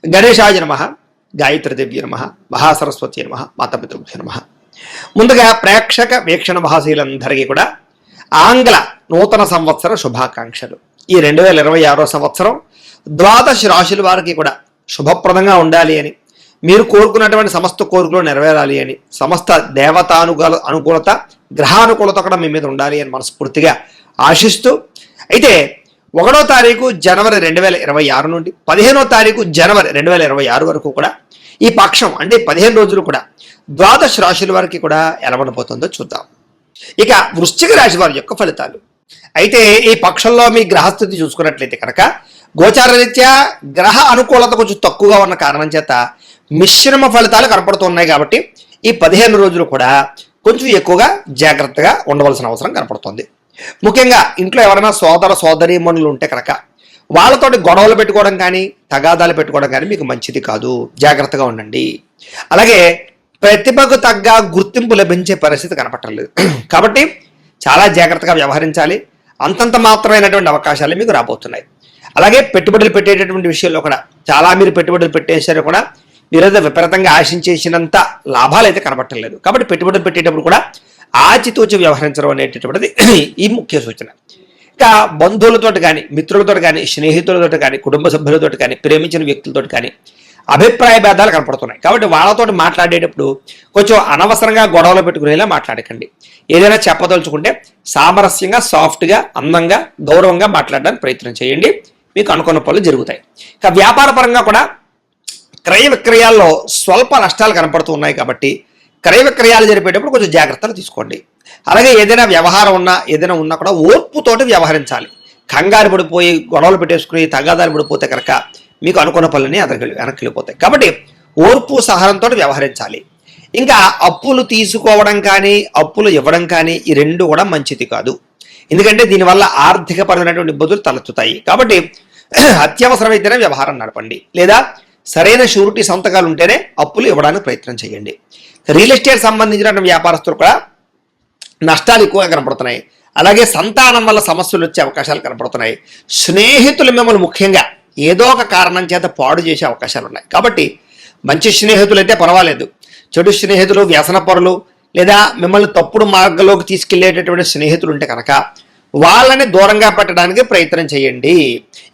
గణేశాయ నమః, గాయత్రీదేవ్య నమః, మహాసరస్వతి నమః, మాతాపితృభ్యో నమః. ముందుగా ప్రేక్షక వీక్షణ మహాశీలందరికీ కూడా ఆంగ్ల నూతన సంవత్సర శుభాకాంక్షలు. ఈ 2026 సంవత్సరం ద్వాదశ రాశుల వారికి కూడా శుభప్రదంగా ఉండాలి అని, మీరు కోరుకున్నటువంటి సమస్త కోరికలు నెరవేరాలి అని, సమస్త అనుకూలత గ్రహానుకూలత కూడా మీ మీద ఉండాలి అని మనస్ఫూర్తిగా ఆశిస్తూ, అయితే 1వ తారీఖు జనవరి 2026 నుండి 15వ తారీఖు జనవరి 2026 వరకు కూడా ఈ పక్షం అంటే 15 రోజులు కూడా ద్వాదశ రాశుల వారికి కూడా ఎలా ఉండబోతుందో చూద్దాం. ఇక వృశ్చిక రాశి వారి యొక్క ఫలితాలు. అయితే ఈ పక్షంలో మీ గ్రహస్థితి చూసుకున్నట్లయితే కనుక గోచారరీత్యా గ్రహ అనుకూలత కొంచెం తక్కువగా ఉన్న కారణం చేత మిశ్రమ ఫలితాలు కనపడుతున్నాయి. కాబట్టి ఈ 15 రోజులు కూడా కొంచెం ఎక్కువగా జాగ్రత్తగా ఉండవలసిన అవసరం కనపడుతుంది. ముఖ్యంగా ఇంట్లో ఎవరైనా సోదరీమణులు ఉంటే కనుక వాళ్ళతోటి గొడవలు పెట్టుకోవడం కానీ తగాదాలు పెట్టుకోవడం కానీ మీకు మంచిది కాదు, జాగ్రత్తగా ఉండండి. అలాగే ప్రతిభకు తగ్గ గుర్తింపు లభించే పరిస్థితి కనపట్టలేదు కాబట్టి చాలా జాగ్రత్తగా వ్యవహరించాలి. అంతంత మాత్రమైనటువంటి అవకాశాలు మీకు రాబోతున్నాయి. అలాగే పెట్టుబడులు పెట్టేటటువంటి విషయంలో కూడా చాలా మీరు పెట్టుబడులు పెట్టేసారు కూడా మీరైతే విపరీతంగా ఆశించేసినంత లాభాలు అయితే కనపట్టలేదు. కాబట్టి పెట్టుబడులు పెట్టేటప్పుడు కూడా ఆచితూచి వ్యవహరించడం అనేటటువంటిది ఈ ముఖ్య సూచన. ఇంకా బంధువులతో కానీ మిత్రులతో కానీ స్నేహితులతో కానీ కుటుంబ సభ్యులతో కానీ ప్రేమించిన వ్యక్తులతో కానీ అభిప్రాయ భేదాలు కనపడుతున్నాయి. కాబట్టి వాళ్ళతో మాట్లాడేటప్పుడు కొంచెం అనవసరంగా గొడవలు పెట్టుకునేలా మాట్లాడకండి. ఏదైనా చెప్పదలుచుకుంటే సామరస్యంగా సాఫ్ట్గా అందంగా గౌరవంగా మాట్లాడడానికి ప్రయత్నం చేయండి. మీకు అనుకున్న పనులు జరుగుతాయి. ఇక వ్యాపార పరంగా కూడా క్రయ విక్రయాల్లో స్వల్ప నష్టాలు కనపడుతూ ఉన్నాయి. కాబట్టి క్రయ విక్రయాలు జరిపేటప్పుడు కొంచెం జాగ్రత్తలు తీసుకోండి. అలాగే ఏదైనా వ్యవహారం ఉన్నా ఏదైనా ఉన్నా కూడా ఓర్పుతోటి వ్యవహరించాలి. కంగారు పడిపోయి గొడవలు పెట్టేసుకుని తగాదాలు పడిపోతే కనుక మీకు అనుకున్న పనులని వెనక్కి వెళ్ళిపోతాయి. కాబట్టి ఓర్పు సహనంతో వ్యవహరించాలి. ఇంకా అప్పులు తీసుకోవడం కానీ అప్పులు ఇవ్వడం కానీ ఈ రెండు కూడా మంచిది కాదు. ఎందుకంటే దీనివల్ల ఆర్థికపరమైనటువంటి ఇబ్బందులు తలెత్తుతాయి. కాబట్టి అత్యవసరమైతేనే వ్యవహారం నడపండి, లేదా సరైన షూరిటీ సంతకాలు ఉంటేనే అప్పులు ఇవ్వడానికి ప్రయత్నం చేయండి. రియల్ ఎస్టేట్ సంబంధించిన వ్యాపారస్తులు కూడా నష్టాలు ఎక్కువగా కనపడుతున్నాయి. అలాగే సంతానం వల్ల సమస్యలు వచ్చే అవకాశాలు కనపడుతున్నాయి. స్నేహితులు మిమ్మల్ని ముఖ్యంగా ఏదో ఒక కారణం చేత పాడు చేసే అవకాశాలు ఉన్నాయి. కాబట్టి మంచి స్నేహితులు అయితే పర్వాలేదు, చెడు స్నేహితులు వ్యసనపరులు లేదా మిమ్మల్ని తప్పుడు మార్గంలోకి తీసుకెళ్లేటటువంటి స్నేహితులు ఉంటే కనుక వాళ్ళని దూరంగా పెట్టడానికి ప్రయత్నం చేయండి.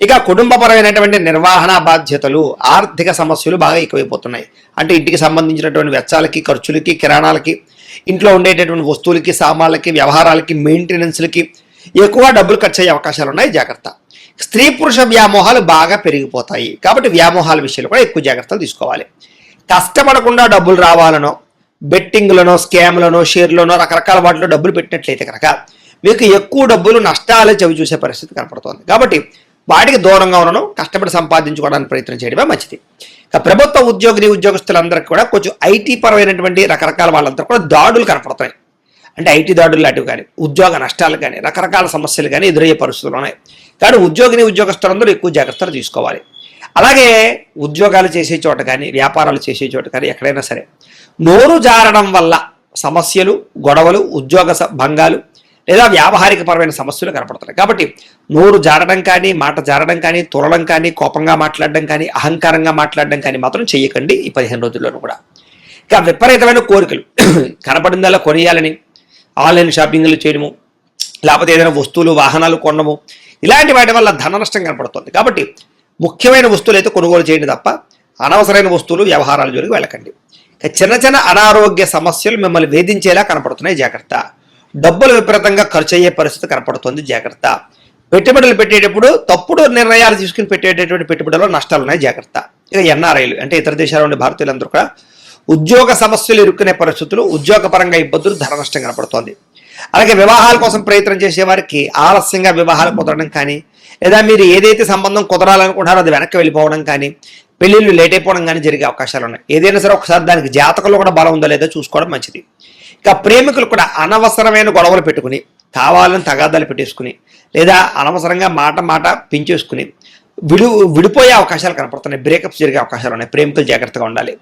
ఇక కుటుంబపరమైనటువంటి నిర్వహణ బాధ్యతలు ఆర్థిక సమస్యలు బాగా ఎక్కువైపోతున్నాయి. అంటే ఇంటికి సంబంధించినటువంటి వెచ్చాలకి ఖర్చులకి కిరాణాలకి ఇంట్లో ఉండేటటువంటి వస్తువులకి సామాన్లకి వ్యవహారాలకి మెయింటెనెన్స్లకి ఎక్కువ డబ్బులు ఖర్చు అయ్యే అవకాశాలు ఉన్నాయి. జాగ్రత్త. స్త్రీ పురుష వ్యామోహాలు బాగా పెరిగిపోతాయి. కాబట్టి వ్యామోహాల విషయంలో కూడా ఎక్కువ జాగ్రత్తలు తీసుకోవాలి. కష్టపడకుండా డబ్బులు రావాలనో బెట్టింగ్లనో స్కామ్లనో షేర్లనో రకరకాల వాటిలో డబ్బులు పెట్టినట్లయితే కనుక మీకు ఎక్కువ డబ్బులు నష్టాలే చవి చూసే పరిస్థితి కనపడుతుంది. కాబట్టి వాటికి దూరంగా ఉండడం, కష్టపడి సంపాదించుకోవడానికి ప్రయత్నం చేయడమే మంచిది. ఇక ప్రభుత్వ ఉద్యోగస్తులందరికీ కూడా కొంచెం ఐటీ పరమైనటువంటి రకరకాల వాళ్ళందరూ కూడా దాడులు కనపడుతున్నాయి. అంటే ఐటీ దాడులు లాంటివి కానీ ఉద్యోగ నష్టాలు కానీ రకరకాల సమస్యలు కానీ ఎదురయ్యే పరిస్థితులు ఉన్నాయి. కానీ ఉద్యోగస్తులందరూ ఎక్కువ జాగ్రత్తలు తీసుకోవాలి. అలాగే ఉద్యోగాలు చేసే చోట కానీ వ్యాపారాలు చేసే చోట కానీ ఎక్కడైనా సరే నోరు జారడం వల్ల సమస్యలు గొడవలు ఉద్యోగ భంగాలు లేదా వ్యావహారిక పరమైన సమస్యలు కనపడుతున్నాయి. కాబట్టి నోరు జారడం కానీ మాట జారడం కానీ తురడం కానీ కోపంగా మాట్లాడడం కానీ అహంకారంగా మాట్లాడడం కానీ మాత్రం చేయకండి ఈ 15 రోజుల్లోనూ కూడా. ఇక విపరీతమైన కోరికలు కనపడిందల్లా కొనియాలని ఆన్లైన్ షాపింగ్లు చేయడము, లేకపోతే ఏదైనా వస్తువులు వాహనాలు కొనడము, ఇలాంటి వాటి వల్ల ధన నష్టం కనపడుతుంది. కాబట్టి ముఖ్యమైన వస్తువులు అయితే కొనుగోలు చేయండి తప్ప అనవసరమైన వస్తువులు వ్యవహారాల జోలికి వెళ్ళకండి. చిన్న చిన్న అనారోగ్య సమస్యలు మిమ్మల్ని వేధించేలా కనపడుతున్నాయి. జాగ్రత్త. డబ్బులు విపరీతంగా ఖర్చు అయ్యే పరిస్థితి కనపడుతుంది. జాగ్రత్త. పెట్టుబడులు పెట్టేటప్పుడు తప్పుడు నిర్ణయాలు తీసుకుని పెట్టేటటువంటి పెట్టుబడుల్లో నష్టాలు ఉన్నాయి. జాగ్రత్త. ఇక ఎన్ఆర్ఐలు అంటే ఇతర దేశాల నుండి భారతీయులందరూ కూడా ఉద్యోగ సమస్యలు ఇరుక్కునే పరిస్థితులు, ఉద్యోగపరంగా ఇబ్బందులు, ధన నష్టం కనపడుతోంది. అలాగే వివాహాల కోసం ప్రయత్నం చేసే వారికి ఆలస్యంగా వివాహాలు కుదరడం కానీ, లేదా మీరు ఏదైతే సంబంధం కుదరాలనుకుంటారో అది వెనక్కి వెళ్ళిపోవడం కానీ, పెళ్లిళ్ళు లేట్ అయిపోవడం కానీ జరిగే అవకాశాలు ఉన్నాయి. ఏదైనా సరే ఒకసారి దానికి జాతకంలో కూడా బలం ఉందో లేదో చూసుకోవడం మంచిది. ఇక ప్రేమికులు కూడా అనవసరమైన గొడవలు పెట్టుకుని కావాలని తగాదాలు పెట్టేసుకుని లేదా అనవసరంగా మాట పెంచేసుకుని విడిపోయే అవకాశాలు కనపడుతున్నాయి. బ్రేకప్స్ జరిగే అవకాశాలు ఉన్నాయి. ప్రేమికులు జాగ్రత్తగా ఉండాలి.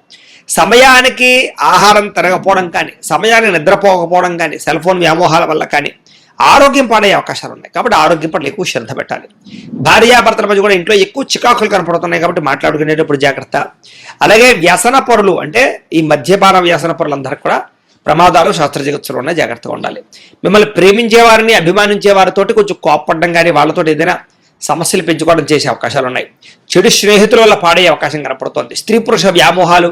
సమయానికి ఆహారం తిరగపోవడం కానీ, సమయానికి నిద్రపోకపోవడం కానీ, సెల్ ఫోన్ వ్యామోహాల వల్ల కానీ ఆరోగ్యం పాడయ్యే అవకాశాలు ఉన్నాయి. కాబట్టి ఆరోగ్యం పట్ల ఎక్కువ శ్రద్ధ పెట్టాలి. భార్యాభర్తల మధ్య కూడా ఇంట్లో ఎక్కువ చికాకులు కనపడుతున్నాయి కాబట్టి మాట్లాడుకునేటప్పుడు జాగ్రత్త. అలాగే వ్యసన పరులు అంటే ఈ మద్యపాన వ్యసన పరులందరికీ కూడా ప్రమాదాలు శస్త్రచికిత్సలు ఉన్నాయి, జాగ్రత్తగా ఉండాలి. మిమ్మల్ని ప్రేమించే వారిని అభిమానించే వారితోటి కొంచెం కోప్పడడం కానీ వాళ్ళతో ఏదైనా సమస్యలు పెంచుకోవడం చేసే అవకాశాలు ఉన్నాయి. చెడు స్నేహితుల వల్ల పాడయ్యే అవకాశం కనపడుతోంది. స్త్రీ పురుష వ్యామోహాలు,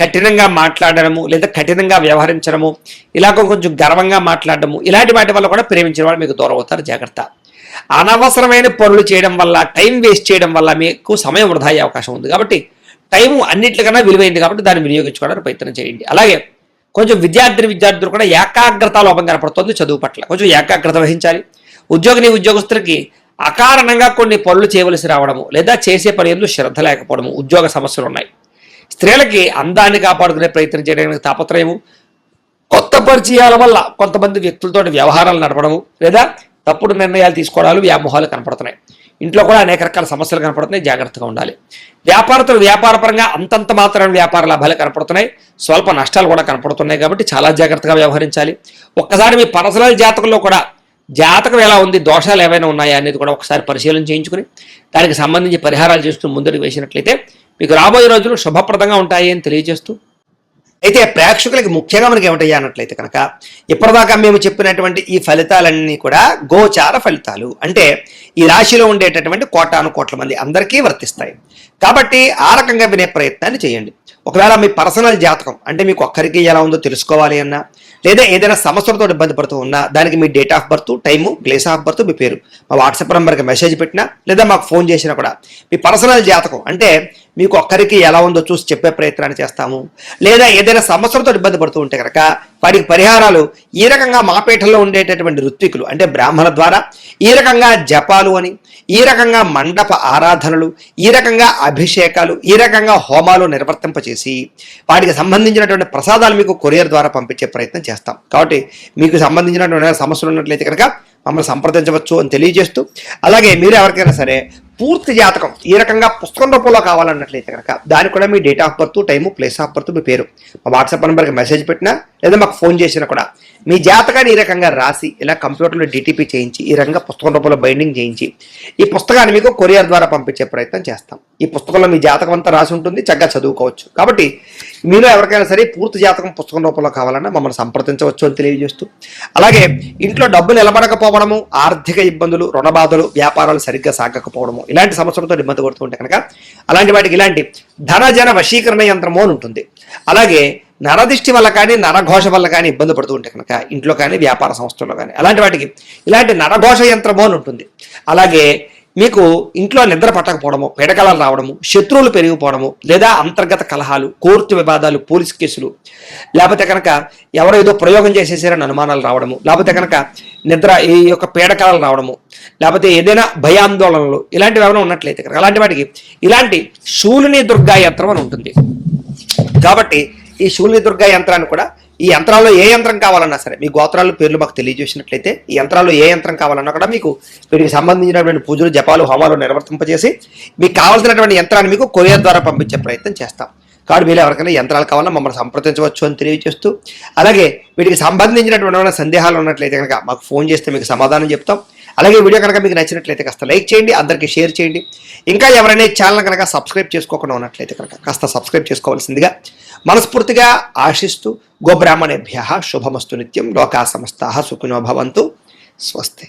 కఠినంగా మాట్లాడడము లేదా కఠినంగా వ్యవహరించడము, ఇలాగ కొంచెం గర్వంగా మాట్లాడడము, ఇలాంటి వాటి వల్ల కూడా ప్రేమించిన వాళ్ళు మీకు దూరం అవుతారు, జాగ్రత్త. అనవసరమైన పనులు చేయడం వల్ల, టైం వేస్ట్ చేయడం వల్ల మీకు సమయం వృధా అయ్యే అవకాశం ఉంది. కాబట్టి టైం అన్నింటికన్నా విలువైంది కాబట్టి దాన్ని వినియోగించుకోవడానికి ప్రయత్నం చేయండి. అలాగే కొంచెం విద్యార్థులు కూడా ఏకాగ్రత లోపం కనపడుతుంది. చదువు పట్ల కొంచెం ఏకాగ్రత వహించాలి. ఉద్యోగస్తులకి అకారణంగా కొన్ని పనులు చేయవలసి రావడము లేదా చేసే పని ఎందుకు శ్రద్ధ లేకపోవడము, ఉద్యోగ సమస్యలు ఉన్నాయి. స్త్రీలకి అందాన్ని కాపాడుకునే ప్రయత్నం చేయడానికి తాపత్రయము, కొత్త పరిచయాల వల్ల కొంతమంది వ్యక్తులతో వ్యవహారాలు నడపడము లేదా తప్పుడు నిర్ణయాలు తీసుకోవడాలు, వ్యామోహాలు కనపడుతున్నాయి. ఇంట్లో కూడా అనేక రకాల సమస్యలు కనపడుతున్నాయి, జాగ్రత్తగా ఉండాలి. వ్యాపారపరంగా అంతంత మాత్రమే వ్యాపార లాభాలు కనపడుతున్నాయి, స్వల్ప నష్టాలు కూడా కనపడుతున్నాయి. కాబట్టి చాలా జాగ్రత్తగా వ్యవహరించాలి. ఒక్కసారి మీ పర్సనల్ జాతకంలో కూడా జాతకం ఎలా ఉంది, దోషాలు ఏవైనా ఉన్నాయా అనేది కూడా ఒకసారి పరిశీలన చేయించుకుని దానికి సంబంధించి పరిహారాలు చేస్తూ ముందుకు వేసినట్లయితే మీకు రాబోయే రోజులు శుభప్రదంగా ఉంటాయి అని తెలియజేస్తూ, అయితే ప్రేక్షకులకి ముఖ్యంగా మనకి ఏమిటయ్యా అన్నట్లయితే కనుక ఇప్పటిదాకా మేము చెప్పినటువంటి ఈ ఫలితాలన్నీ కూడా గోచార ఫలితాలు, అంటే ఈ రాశిలో ఉండేటటువంటి కోటాను కోట్ల మంది అందరికీ వర్తిస్తాయి. కాబట్టి ఆ రకంగా వినే ప్రయత్నాన్ని చేయండి. ఒకవేళ మీ పర్సనల్ జాతకం అంటే మీకు ఒక్కరికి ఎలా ఉందో తెలుసుకోవాలి అన్నా లేదా ఏదైనా సమస్యలతో ఇబ్బంది పడుతూ ఉన్నా దానికి మీ date of birth, time, place of birth, మీ పేరు మా వాట్సాప్ నెంబర్కి మెసేజ్ పెట్టినా లేదా మాకు ఫోన్ చేసినా కూడా మీ పర్సనల్ జాతకం అంటే మీకు ఒక్కరికి ఎలా ఉందో చూసి చెప్పే ప్రయత్నాన్ని చేస్తాము. లేదా ఏదైనా సమస్యలతో ఇబ్బంది పడుతూ ఉంటే కనుక వాటికి పరిహారాలు ఈ రకంగా మా పీఠంలో ఉండేటటువంటి ఋత్వికులు అంటే బ్రాహ్మణ ద్వారా ఈ రకంగా జపాలు అని, ఈ రకంగా మండప ఆరాధనలు, ఈ రకంగా అభిషేకాలు, ఈ రకంగా హోమాలు నిర్వర్తింపచేసి వాటికి సంబంధించినటువంటి ప్రసాదాలు మీకు కొరియర్ ద్వారా పంపించే ప్రయత్నం చేస్తాం. కాబట్టి మీకు సంబంధించినటువంటి సమస్యలు ఉన్నట్లయితే కనుక మమ్మల్ని సంప్రదించవచ్చు అని తెలియజేస్తూ, అలాగే మీరు ఎవరికైనా సరే పూర్తి జాతకం ఈ రకంగా పుస్తకం రూపంలో కావాలన్నట్లయితే కనుక దానికి కూడా మీ date of birth, time, place of birth, మీ పేరు మా వాట్సాప్ నెంబర్కి మెసేజ్ పెట్టినా లేదా మాకు ఫోన్ చేసినా కూడా మీ జాతకాన్ని ఈ రకంగా రాసి ఇలా కంప్యూటర్లో డిటిపి చేయించి ఈ రకంగా పుస్తకం రూపంలో బైండింగ్ చేయించి ఈ పుస్తకాన్ని మీకు కొరియర్ ద్వారా పంపించే ప్రయత్నం చేస్తాం. ఈ పుస్తకంలో మీ జాతకం అంతా రాసి ఉంటుంది, చక్కగా చదువుకోవచ్చు. కాబట్టి మీరు ఎవరికైనా సరే పూర్తి జాతకం పుస్తకం రూపంలో కావాలన్నా మమ్మల్ని సంప్రదించవచ్చు అని తెలియజేస్తూ, అలాగే ఇంట్లో డబ్బు నిలబడకపోవడము, ఆర్థిక ఇబ్బందులు, రుణ బాధలు, వ్యాపారాలు సరిగ్గా సాగకపోవడము ఇలాంటి సమస్యలతో ఇబ్బంది పడుతుంటే కనుక అలాంటి వాటికి ఇలాంటి ధనజన వశీకరణ యంత్రము అని ఉంటుంది. అలాగే నరదిష్టి వల్ల కానీ నరఘోష వల్ల కానీ ఇబ్బంది పడుతూ ఉంటే కనుక ఇంట్లో కానీ వ్యాపార సంస్థల్లో కానీ అలాంటి వాటికి ఇలాంటి నరఘోష యంత్రము అని ఉంటుంది. అలాగే మీకు ఇంట్లో నిద్ర పట్టకపోవడము, పీడకలాలు రావడము, శత్రువులు పెరిగిపోవడము లేదా అంతర్గత కలహాలు, కోర్టు వివాదాలు, పోలీస్ కేసులు, లేకపోతే కనుక ఎవరో ఏదో ప్రయోగం చేసేసారని అనుమానాలు రావడము, లేకపోతే కనుక నిద్ర ఈ యొక్క పీడకలాలు రావడము, లేకపోతే ఏదైనా భయాందోళనలు ఇలాంటివి ఏమైనా ఉన్నట్లయితే కనుక అలాంటి వాటికి ఇలాంటి శూలిని దుర్గా యంత్రం అని ఉంటుంది. కాబట్టి ఈ శూలిని దుర్గా యంత్రాన్ని కూడా ఈ యంత్రాల్లో ఏ యంత్రం కావాలన్నా సరే మీ గోత్రాల పేర్లు మాకు తెలియజేసినట్లయితే ఈ యంత్రాల్లో ఏ యంత్రం కావాలన్నా కూడా మీకు వీటికి సంబంధించినటువంటి పూజలు, జపాలు, హోమాలు నిర్వర్తింపజేసి మీకు కావాల్సినటువంటి యంత్రాన్ని మీకు కొరియర్ ద్వారా పంపించే ప్రయత్నం చేస్తాం. కాబట్టి మీరు ఎవరికైనా యంత్రాలు కావాలన్నా మమ్మల్ని సంప్రదించవచ్చు అని తెలియజేస్తూ, అలాగే వీటికి సంబంధించినటువంటి సందేహాలు ఉన్నట్లయితే కనుక మాకు ఫోన్ చేస్తే మీకు సమాధానం చెప్తాం. అలాగే వీడియో కనుక మీకు నచ్చినట్లయితే కాస్త లైక్ చేయండి, అందరికీ షేర్ చేయండి. ఇంకా ఎవరైనా ఛానల్ కనుక సబ్స్క్రైబ్ చేసుకోకుండా ఉన్నట్లయితే కనుక కాస్త సబ్స్క్రైబ్ చేసుకోవాల్సిందిగా మనస్ఫూర్తిగా ఆశిస్తూ, గోబ్రాహ్మణేభ్యః శుభమస్తు నిత్యం, లోకా సమస్తాః సుఖినో భవంతు, స్వస్తి.